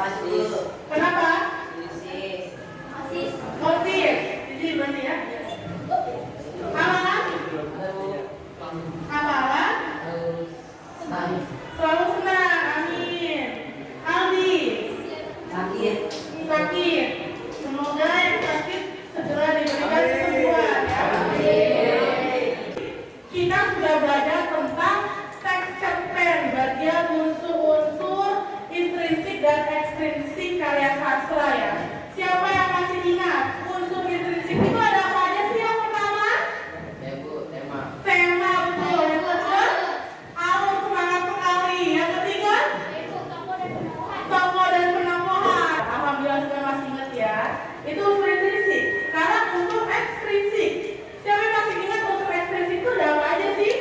Kenapa? Osis. Jadi berarti ya. Hafalan? Hafalan? Selalu senang. Amin. Aldi. Sakit. Semoga yang sakit segera diberikan kesembuhan ya. Kita sudah belajar tentang teks cerpen, bagian unsur-unsur intrinsik dan ekstrinsik karya sastra ya. Siapa yang masih ingat unsur intrinsik itu ada apa aja sih? Yang pertama? Tema, betul. Yang kedua? Alur, semangat sekali. Yang ketiga? Tokoh dan penampakan. Alhamdulillah sudah masih ingat ya. Itu unsur intrinsik. Sekarang unsur ekstrinsik. Siapa yang masih ingat unsur ekstrinsik itu ada apa aja sih?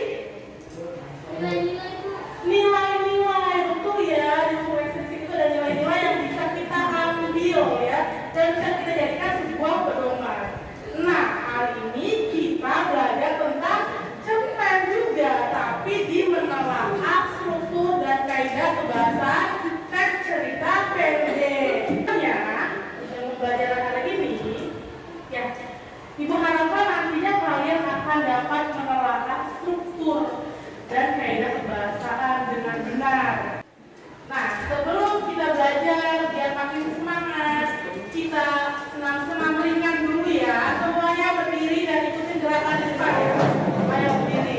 Nilai-nilai, betul ya. Di unsur ekstrinsik itu ada nilai-nilai yang bisa kita ambil ya, dan bisa kita jadikan sebuah pedoman. Nah, hari ini kita belajar tentang cerpen juga, tapi di menelaah struktur dan kaidah kebahasaan teks cerita pendek. Ya, dengan pembelajaran hari ini, ya, Ibu harapkan nantinya kalian akan dapat menelaah struktur dan kaidah kebahasaan dengan benar. Nah, sebelum kita belajar biar makin semangat, kita senang-senang ringan dulu ya. Semuanya berdiri dan ikutin gerakan di depan ya. Ayo berdiri.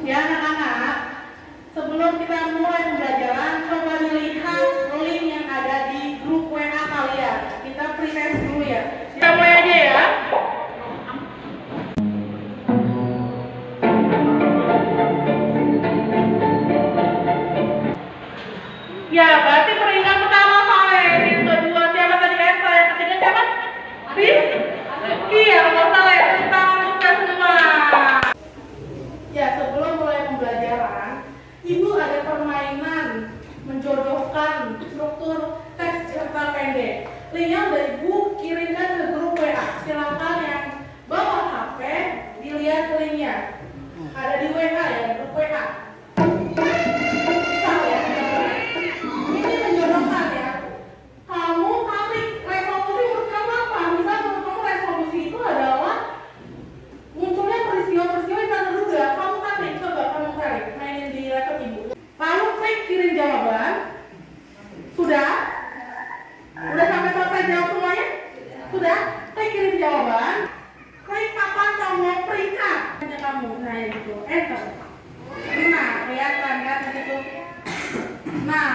Ya anak-anak, sebelum kita mulai pembelajaran, coba dilihat link yang ada di grup WA kalian. Kita pre-test dulu ya. Kita mulai aja ya. Ya, berarti peringkat pertama Saleh, yang kedua siapa tadi? Eva, yang ketiga siapa? Rizky ya, kalau Saleh, tentang kita semua. Ya, sebelum mulai pembelajaran, Ibu ada permainan menjodohkan struktur teks cerita pendek. Linknya udah Ibu kirimkan ke grup WA. Silakan yang bawa HP dilihat linknya. Ada di WA ya, grup WA. Bisa ya, ini menjodohkan ya. Kamu tarik resolusi menurut kamu apa? Misal menurut kamu resolusi itu adalah munculnya peristiwa-peristiwa yang tak terduga. Kamu tarik, coba kamu tarik, mainin di laptop Ibu. Lalu klik kirim jawaban. Sudah? Udah sampai selesai jawab semuanya? Sudah? Klik kirim jawaban. Klik kapan kamu mau peringkat kamu. Nah ya gitu, enter. Nah, kelihatan kan gitu. Nah,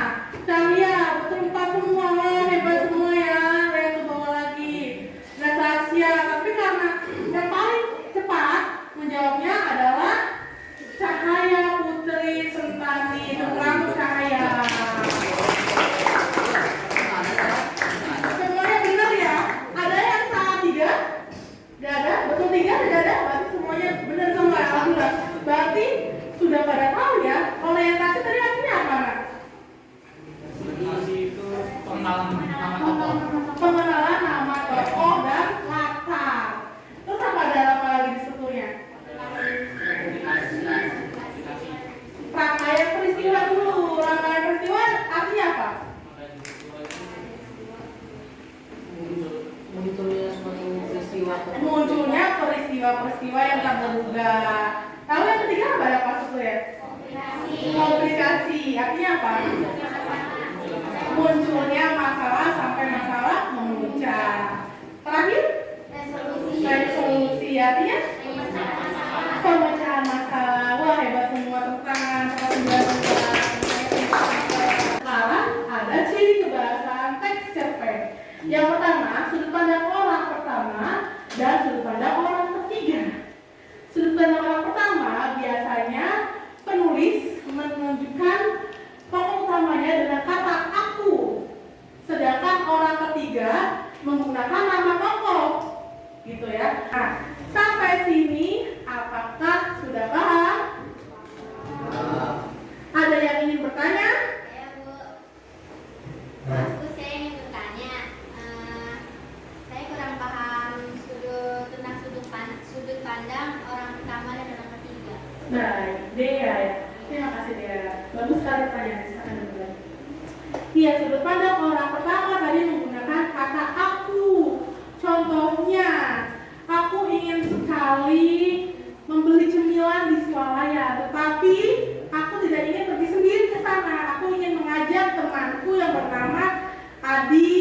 kalian bertempat semua, hebat semua ya. Saya ke bawah lagi. Natasha, tapi karena yang paling cepat menjawabnya adalah Cahaya Putri Sentani. Terang Cahaya. Semuanya benar ya? Ada yang salah 3? Gak ada? Betul 3? Gak ada? Berarti semuanya benar semua. Alhamdulillah. Berarti sudah pada tahu ya, orientasi tadi artinya apa? Orientasi itu pengenalan nama tokoh. Pengenalan nama tokoh dan latar. Terus ada apa lagi di strukturnya? Rangkaian peristiwa dulu. Rangkaian peristiwa artinya apa? Munculnya peristiwa-peristiwa yang tak terduga. Lalu yang ketiga apa strukturnya? Komplikasi. Artinya apa? Munculnya masalah sampai masalah memuncak. Terakhir? Resolusi. Artinya? Pemecahan masalah. Wah, hebat semua, tepuk tangan. Sekarang ada ciri kebahasaan teks cerpen. Yang pertama, sudut pandang orang pertama dan sudut pandang orang ketiga. Sudut pandang orang pertama biasanya penulis Terima kasih Dea. Bagus sekali pertanyaan. Silakan dulu. Iya, sudut pandang orang pertama tadi menggunakan kata aku. Contohnya, aku ingin sekali membeli cemilan di swalaya, tetapi aku tidak ingin pergi sendiri ke sana. Aku ingin mengajak temanku yang bernama Adi,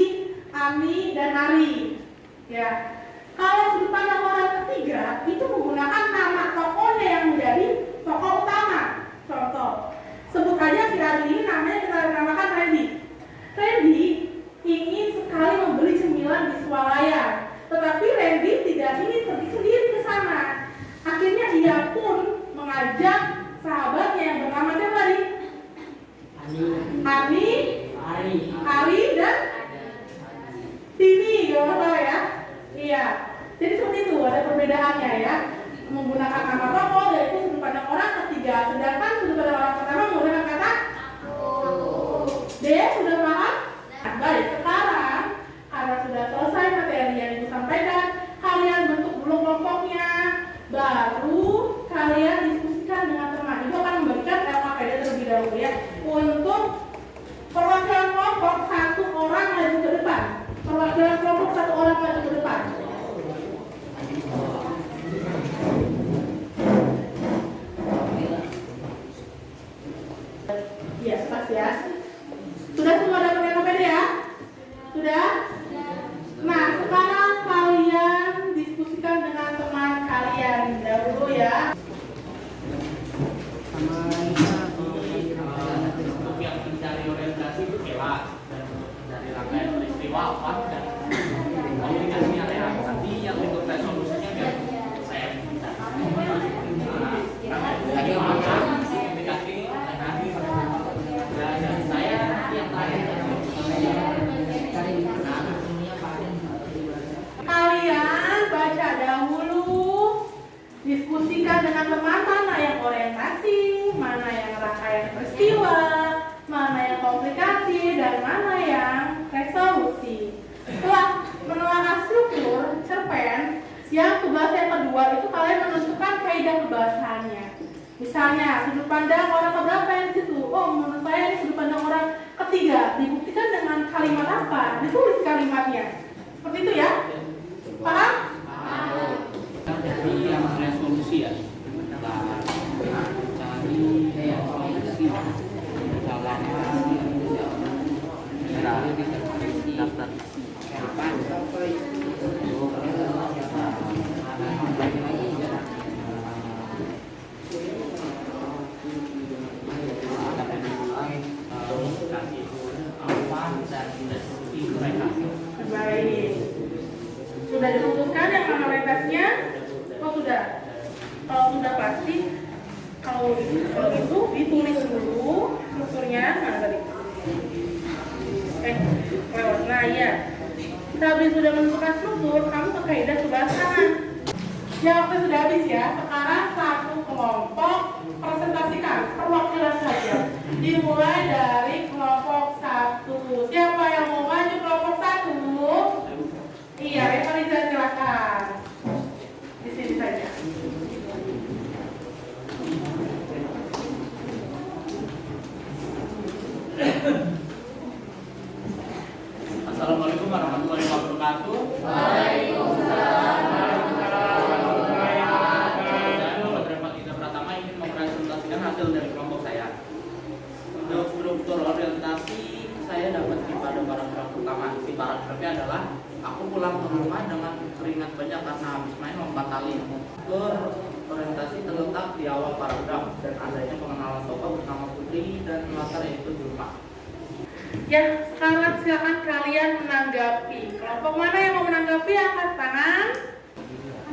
Ani, dan Ari. Ya, kalau sudut pandang orang ketiga itu menggunakan nama tokohnya yang menjadi tokoh utama. Contoh, sebut aja si Adi ini namanya kita namakan Randy. Randy ingin sekali membeli cemilan di swalaya, tetapi Randy tidak ingin pergi sendiri ke sana. Akhirnya ia pun mengajak sahabatnya yang bernama siapa tadi? Ani, Ari, dan Tini, kalau salah ya. Iya. Jadi seperti itu, ada perbedaannya ya. Menggunakan nama tokoh yaitu sudut pandang orang ketiga, sedangkan sudut pandang orang pertama menggunakan kata Dea sudah paham? Baik, sekarang karena sudah selesai materi yang Ibu sampaikan, kalian bentuk dulu kelompoknya, baru kalian diskusikan dengan teman. Ibu akan memberikan LKPD terlebih dahulu ya. Untuk perwakilan kelompok, satu orang maju ke depan. Perwakilan kelompok, satu orang maju ke depan. Iya, pas ya. Sudah semua dapat LKPD ya? Sudah? Nah, sekarang kalian diskusikan dengan teman kalian dahulu ya. Untuk yang mencari orientasi itu kelas dan dari rangkaian peristiwa apa dan komunikasinya ya. Nanti yang ikut resolusinya biar saya bisa. Tadi komunikasi dan saya yang terakhir. Kalian baca dahulu, diskusikan dengan teman mana yang orientasi, mana yang rangkaian peristiwa, mana yang komplikasi, dan mana yang resolusi. Setelah menelaah struktur cerpen, yang tugas yang kedua itu kalian menentukan kaidah kebahasaannya. Misalnya, sudut pandang orang keberapa yang di situ? Oh, menurut saya ini sudut pandang orang ketiga. Dibuktikan dengan kalimat apa? Ditulis kalimatnya. Seperti itu ya? Paham? Jadi yang resolusi ya. Cari resolusi dalam daftar Baik. Sudah diputuskan yang mana orientasinya? Oh sudah. Kalau sudah pasti, kalau itu ditulis dulu strukturnya. Mana tadi? Lewat. Nah ya. Habis sudah menentukan struktur, kamu ke kaidah kebahasaan. Ya waktu sudah habis ya. Sekarang satu kelompok presentasikan perwakilan saja. Dimulai dari kelompok 1. Siapa yang mau maju kelompok 1? Iya, Eva silakan. Di sini saja. Assalamualaikum warahmatullahi wabarakatuh. Waalaikumsalam. Saya Muhammad Rahmat Ida Pratama ingin mempresentasikan hasil dari kelompok saya. Untuk struktur orientasi saya dapat pada paragraf pertama. Isi paragrafnya adalah aku pulang ke rumah dengan keringat banyak karena habis main lompat tali. Struktur orientasi terletak di awal paragraf dan adanya pengenalan tokoh bernama Putri dan latar yaitu di rumah. Ya, sekarang silakan kalian menanggapi. Kelompok mana yang mau menanggapi? Angkat tangan.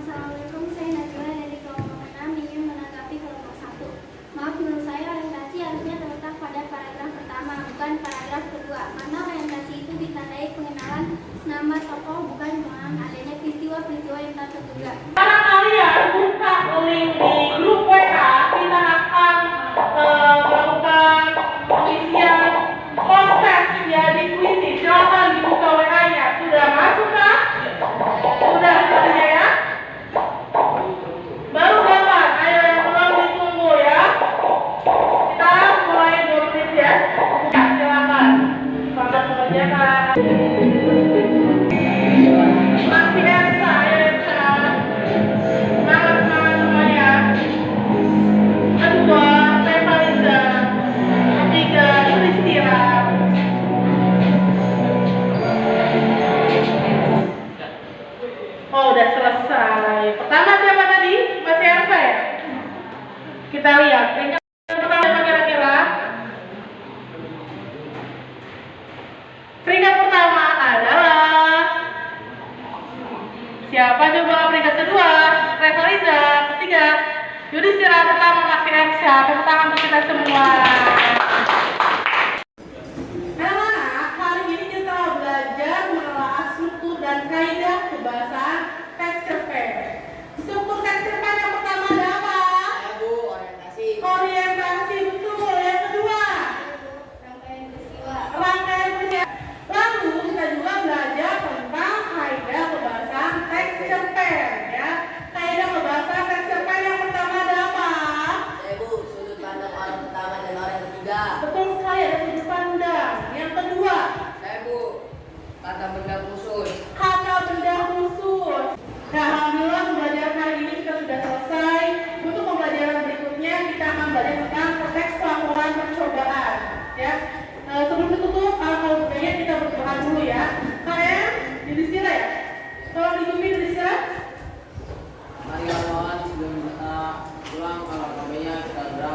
Assalamualaikum, saya Najwa dari kelompok 6 ingin menanggapi kelompok 1. Maaf, menurut saya orientasi harusnya terletak pada paragraf pertama, bukan paragraf kedua. Karena orientasi itu ditandai pengenalan nama tokoh, bukan pengenalan adanya peristiwa-peristiwa yang tak terduga. Sekarang kalian buka link di grup WA. Kita akan melakukan pengisian kontes ya di kuisi. Silakan dibuka WA-nya. Sudah masuk kah? Sudah sepertinya ya. Baru dapat. Ayo yang belum ditunggu ya. Yudhistira pertama masih Eksya. Tepuk tangan untuk kita semua. Anak-anak, hari ini kita belajar menelaah struktur dan kaidah kebahasaan teks cerpen. Struktur teks cerpen yang pertama ada apa? Orientasi, betul. Yang kedua, rangkaian peristiwa. Lalu kita juga belajar tentang kaidah kebahasaan teks cerpen, ya. Kaidah kebahasaan teks cerpen yang pertama ada apa? Sudut pandang orang pertama dan orang ketiga. Betul sekali, ada sudut pandang. Yang kedua, Kata benda khusus. kata benda khusus. Nah, alhamdulillah pembelajaran kali ini kita sudah selesai. Untuk pembelajaran berikutnya kita akan belajar tentang konteks laporan percobaan, ya. Sebelum ditutup, kalau budaya kita berdoa dulu ya. KM, Yudhistira ya. Tolong dipimpin Yudhistira. Mari kawan sebelum kita pulang kalau kabarnya kita berdoa